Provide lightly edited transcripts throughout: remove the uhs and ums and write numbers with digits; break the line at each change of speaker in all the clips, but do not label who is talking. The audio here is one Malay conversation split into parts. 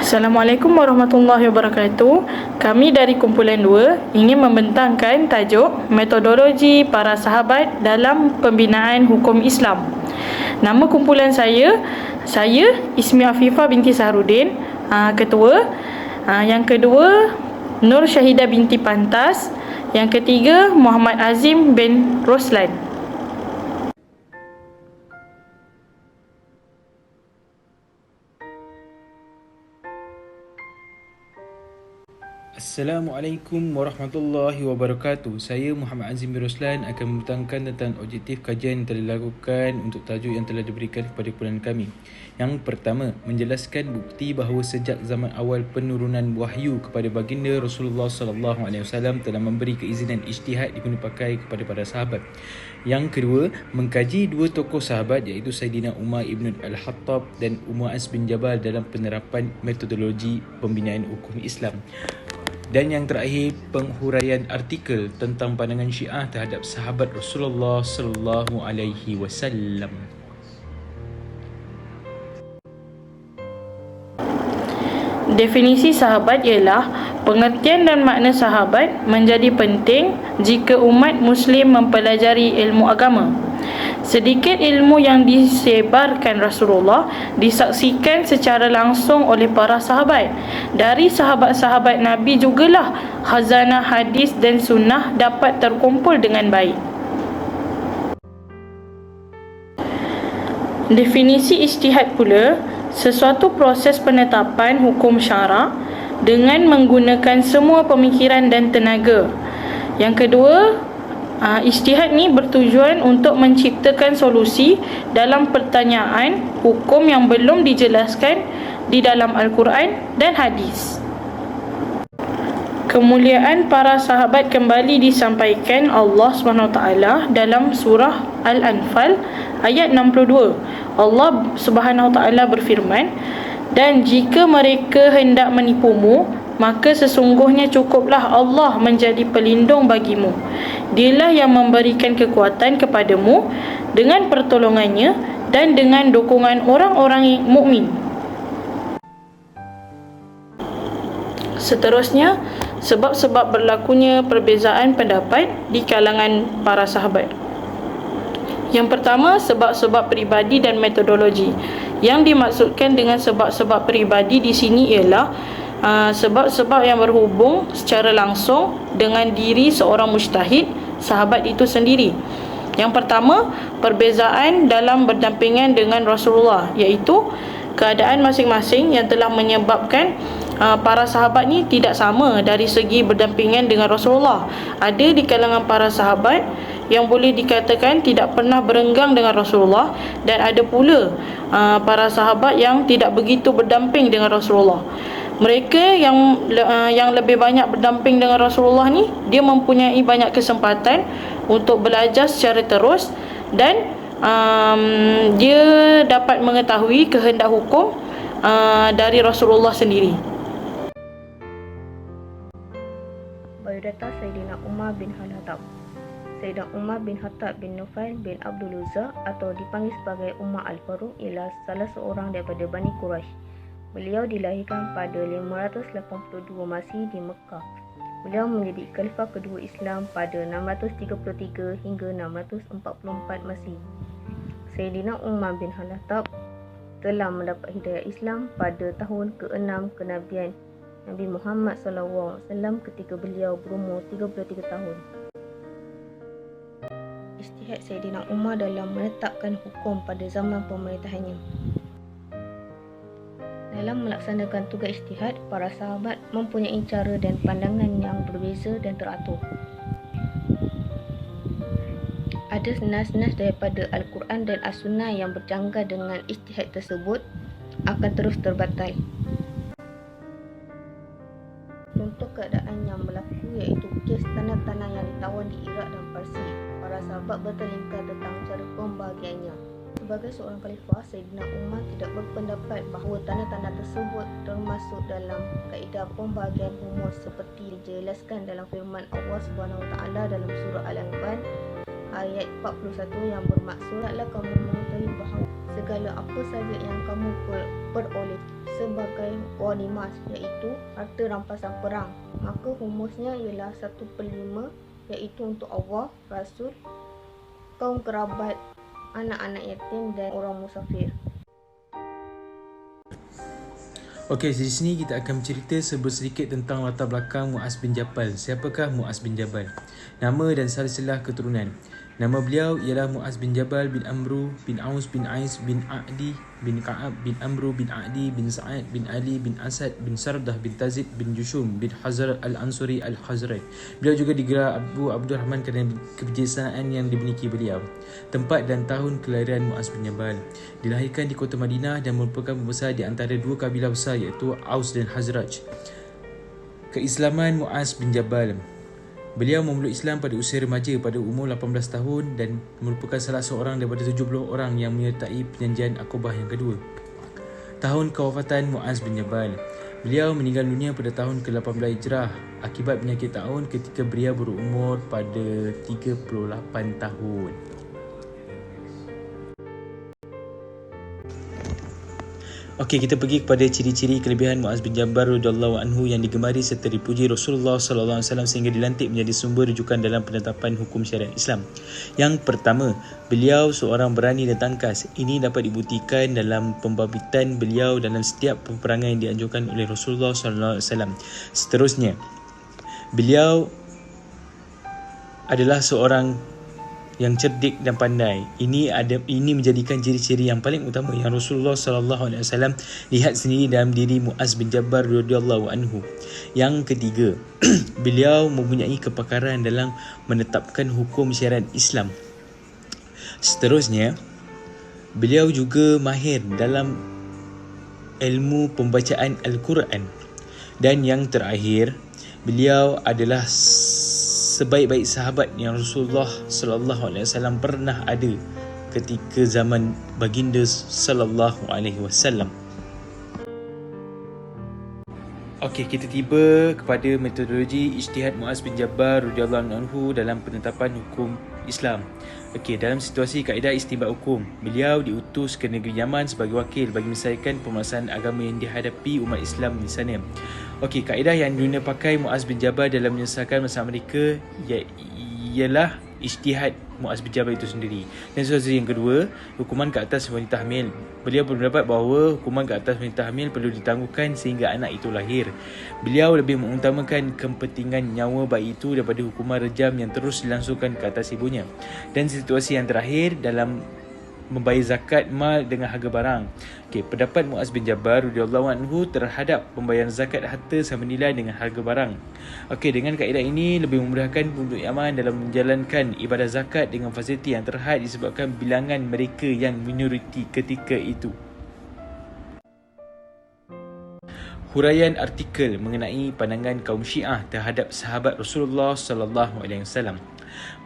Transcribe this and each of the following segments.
Assalamualaikum warahmatullahi wabarakatuh. Kami dari kumpulan 2 ingin membentangkan tajuk metodologi para sahabat dalam pembinaan hukum Islam. Nama kumpulan saya Ismi Afifah binti Saharudin, ketua. Yang kedua, Nur Syahidah binti Pantas. Yang ketiga, Muhammad Azim bin Roslan.
Assalamualaikum warahmatullahi wabarakatuh. Saya Muhammad Azim bin Roslan akan membentangkan tentang objektif kajian yang telah dilakukan untuk tajuk yang telah diberikan kepada kumpulan kami. Yang pertama, menjelaskan bukti bahawa sejak zaman awal penurunan wahyu kepada baginda Rasulullah SAW telah memberi keizinan ijtihad diguna pakai kepada para sahabat. Yang kedua, mengkaji dua tokoh sahabat iaitu Saidina Umar ibn al-Khattab dan Muaz bin Jabal dalam penerapan metodologi pembinaan hukum Islam. Dan yang terakhir, penghuraian artikel tentang pandangan Syiah terhadap sahabat Rasulullah sallallahu alaihi wasallam.
Definisi sahabat ialah pengertian dan makna sahabat menjadi penting jika umat Muslim mempelajari ilmu agama. Sedikit ilmu yang disebarkan Rasulullah disaksikan secara langsung oleh para sahabat. Dari sahabat-sahabat Nabi jugalah khazanah hadis dan sunnah dapat terkumpul dengan baik. Definisi ijtihad pula, sesuatu proses penetapan hukum syarak dengan menggunakan semua pemikiran dan tenaga. Yang kedua, ijtihad ni bertujuan untuk menciptakan solusi dalam pertanyaan hukum yang belum dijelaskan di dalam Al-Quran dan hadis. Kemuliaan para sahabat kembali disampaikan Allah SWT dalam surah Al-Anfal ayat 62. Allah SWT berfirman, "Dan jika mereka hendak menipumu, maka sesungguhnya cukuplah Allah menjadi pelindung bagimu. Dialah yang memberikan kekuatan kepadamu dengan pertolongannya dan dengan dukungan orang-orang mukmin." Seterusnya, sebab-sebab berlakunya perbezaan pendapat di kalangan para sahabat. Yang pertama, sebab-sebab peribadi dan metodologi. Yang dimaksudkan dengan sebab-sebab peribadi di sini ialah sebab-sebab yang berhubung secara langsung dengan diri seorang mujtahid, sahabat itu sendiri. Yang pertama, perbezaan dalam berdampingan dengan Rasulullah, iaitu keadaan masing-masing yang telah menyebabkan para sahabat ni tidak sama dari segi berdampingan dengan Rasulullah. Ada di kalangan para sahabat yang boleh dikatakan tidak pernah berenggang dengan Rasulullah, dan ada pula para sahabat yang tidak begitu berdamping dengan Rasulullah. Mereka yang lebih banyak berdamping dengan Rasulullah ni, dia mempunyai banyak kesempatan untuk belajar secara terus, dan dia dapat mengetahui kehendak hukum dari Rasulullah sendiri.
Biodata Saidina Umar bin Khattab. Saidina Umar bin Khattab bin Nufail bin Abdul Uzza atau dipanggil sebagai Umar Al-Faruq ialah salah seorang daripada Bani Quraisy. Beliau dilahirkan pada 582 Masih di Mekah. Beliau menjadi khalifah kedua Islam pada 633 hingga 644 Masih. Saidina Umar bin Khattab telah mendapat hidayah Islam pada tahun ke-6 kenabian Nabi Muhammad SAW ketika beliau berumur 33 tahun. Ijtihad Saidina Umar dalam menetapkan hukum pada zaman pemerintahannya. Dalam melaksanakan tugas ijtihad, para sahabat mempunyai cara dan pandangan yang berbeza dan teratur. Ada nas-nas daripada Al-Quran dan As-Sunnah yang berjanggal dengan ijtihad tersebut akan terus terbatal. Contoh keadaan yang berlaku iaitu kes tanah-tanah yang ditawan di Iraq dan Parsi. Para sahabat bertelingkar tentang cara pembahagiannya. Sebagai seorang khalifah, Saidina Umar tidak berpendapat bahawa tanah-tanah tersebut termasuk dalam kaedah pembahagian humus seperti dijelaskan dalam firman Allah SWT dalam surah Al-Anfal ayat 41 yang bermaksud, "Taklah kamu mengetahui bahawa segala apa saja yang kamu peroleh sebagai ghanimah, iaitu harta rampasan perang, maka humusnya ialah 1/5, iaitu untuk Allah, Rasul, kaum kerabat, anak-anak yatim dan orang musafir.
Okey, di sini kita akan bercerita sedikit tentang latar belakang Muaz bin Jabal. Siapakah Muaz bin Jabal? Nama dan silsilah keturunan. Nama beliau ialah Muaz bin Jabal bin Amru bin Aus bin Ais bin Adi bin Ka'ab bin Amru bin Adi bin Sa'ad bin Ali bin Asad bin Sardah bin Tazid bin Jushum bin Hazar al-Ansuri al-Hazraj. Beliau juga digelar Abu Abdul Rahman kerana kebijaksanaan yang dimiliki beliau. Tempat dan tahun kelahiran Muaz bin Jabal. Dilahirkan di kota Madinah dan merupakan pembesar di antara dua kabilah besar, iaitu Aus dan Hazraj. Keislaman Muaz bin Jabal. Beliau memeluk Islam pada usia remaja pada umur 18 tahun dan merupakan salah seorang daripada 70 orang yang menyertai perjanjian Aqabah yang kedua. Tahun kewafatan Muaz bin Jabal. Beliau meninggal dunia pada tahun ke-18 Hijrah akibat penyakit taun ketika beliau berumur pada 38 tahun. Okey, kita pergi kepada ciri-ciri kelebihan Muaz bin Jabal radhiyallahu anhu yang digemari serta dipuji Rasulullah sallallahu alaihi wasallam sehingga dilantik menjadi sumber rujukan dalam penetapan hukum syariat Islam. Yang pertama, beliau seorang berani dan tangkas. Ini dapat dibuktikan dalam pembabitan beliau dalam setiap peperangan yang dianjurkan oleh Rasulullah sallallahu alaihi wasallam. Seterusnya, beliau adalah seorang yang cerdik dan pandai. Ini menjadikan ciri-ciri yang paling utama yang Rasulullah sallallahu alaihi wasallam lihat sendiri dalam diri Muaz bin Jabal radhiyallahu anhu. Yang ketiga, beliau mempunyai kepakaran dalam menetapkan hukum syariat Islam. Seterusnya, beliau juga mahir dalam ilmu pembacaan Al-Quran. Dan yang terakhir, beliau adalah sebaik-baik sahabat yang Rasulullah sallallahu alaihi wasallam pernah ada ketika zaman baginda sallallahu alaihi wasallam. Okey, kita tiba kepada metodologi ijtihad Muaz bin Jabal radhiyallahu anhu dalam penetapan hukum Islam. Okey, dalam situasi kaedah istinbat hukum, beliau diutus ke negeri Yaman sebagai wakil bagi menyelesaikan permasalahan agama yang dihadapi umat Islam di sana. Okey, kaedah yang dunia pakai Muaz bin Jabal dalam menyelesaikan masalah mereka ialah ijtihad Muaz bin Jabal itu sendiri. Dan situasi yang kedua, hukuman ke atas wanita hamil. Beliau berpendapat bahawa hukuman ke atas wanita hamil perlu ditangguhkan sehingga anak itu lahir. Beliau lebih mengutamakan kepentingan nyawa bayi itu daripada hukuman rejam yang terus dilangsungkan ke atas ibunya. Dan situasi yang terakhir dalam membayar zakat mal dengan harga barang. Okey, pendapat Muaz bin Jabal radhiyallahu anhu terhadap pembayaran zakat harta sama nilai dengan harga barang. Okey, dengan kaedah ini lebih memudahkan penduduk Yaman dalam menjalankan ibadah zakat dengan fasiliti yang terhad disebabkan bilangan mereka yang minoriti ketika itu. Huraian artikel mengenai pandangan kaum Syiah terhadap sahabat Rasulullah sallallahu alaihi wasallam.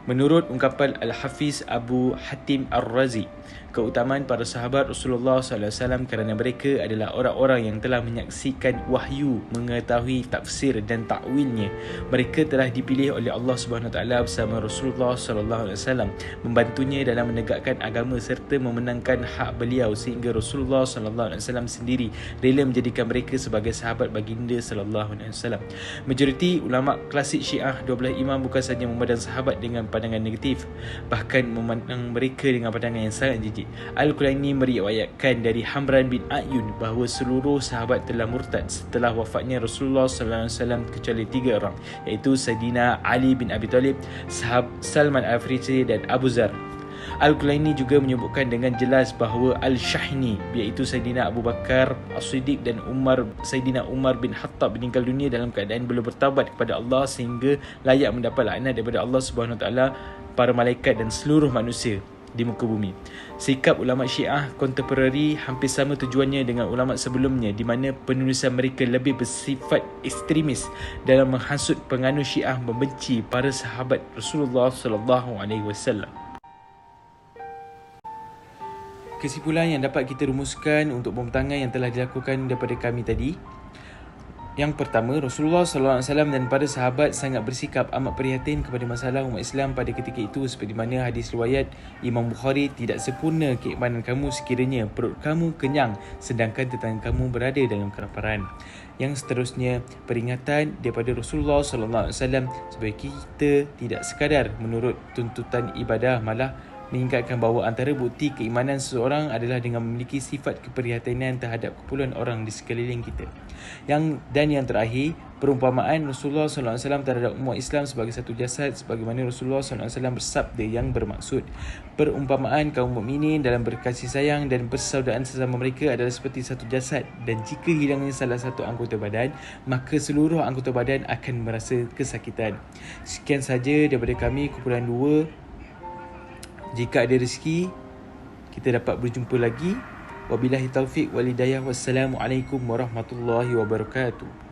Menurut ungkapan Al-Hafiz Abu Hatim Ar-Razi, keutamaan para sahabat Rasulullah SAW kerana mereka adalah orang-orang yang telah menyaksikan wahyu, mengetahui tafsir dan takwilnya. Mereka telah dipilih oleh Allah SWT bersama Rasulullah SAW, membantunya dalam menegakkan agama serta memenangkan hak beliau sehingga Rasulullah SAW sendiri rela menjadikan mereka sebagai sahabat baginda SAW. Majoriti ulama klasik Syiah 12 imam bukan sahaja memandang sahabat dengan pandangan negatif, bahkan memandang mereka dengan pandangan yang sangat jijik. Al-Qulaini meriwayatkan dari Hamran bin Ayun bahawa seluruh sahabat telah murtad setelah wafatnya Rasulullah SAW kecuali 3 orang, iaitu Sayyidina Ali bin Abi Talib, Salman Al-Farisi dan Abu Zar. Al-Qulaini juga menyebutkan dengan jelas bahawa Al-Shahini, iaitu Sayyidina Abu Bakar As-Siddiq dan Sayyidina Umar bin Khattab meninggal dunia dalam keadaan belum bertaubat kepada Allah sehingga layak mendapat laknat daripada Allah SWT, para malaikat dan seluruh manusia di muka bumi. Sikap ulama Syiah kontemporari hampir sama tujuannya dengan ulama sebelumnya, di mana penulisan mereka lebih bersifat ekstremis dalam menghasut penganut Syiah membenci para sahabat Rasulullah SAW. Kesimpulan yang dapat kita rumuskan untuk pembentangan yang telah dilakukan daripada kami tadi, Yang pertama, Rasulullah SAW dan para sahabat sangat bersikap amat prihatin kepada masalah umat Islam pada ketika itu, seperti mana hadis riwayat Imam Bukhari, tidak sempurna keimanan kamu sekiranya perut kamu kenyang sedangkan tetangga kamu berada dalam kelaparan. Yang seterusnya, peringatan daripada Rasulullah SAW supaya kita tidak sekadar menurut tuntutan ibadah, malah mengingatkan bahawa antara bukti keimanan seseorang adalah dengan memiliki sifat keprihatinan terhadap kumpulan orang di sekeliling kita. Yang terakhir, perumpamaan Rasulullah SAW terhadap umat Islam sebagai satu jasad, sebagaimana Rasulullah SAW bersabda yang bermaksud, perumpamaan kaum mukminin dalam berkasih sayang dan persaudaraan sesama mereka adalah seperti satu jasad, dan jika hilangnya salah satu anggota badan, maka seluruh anggota badan akan merasa kesakitan. Sekian saja daripada kami, kumpulan 2. Jika ada rezeki, kita dapat berjumpa lagi. Wabillahi taufiq wal hidayah. Wassalamualaikum warahmatullahi wabarakatuh.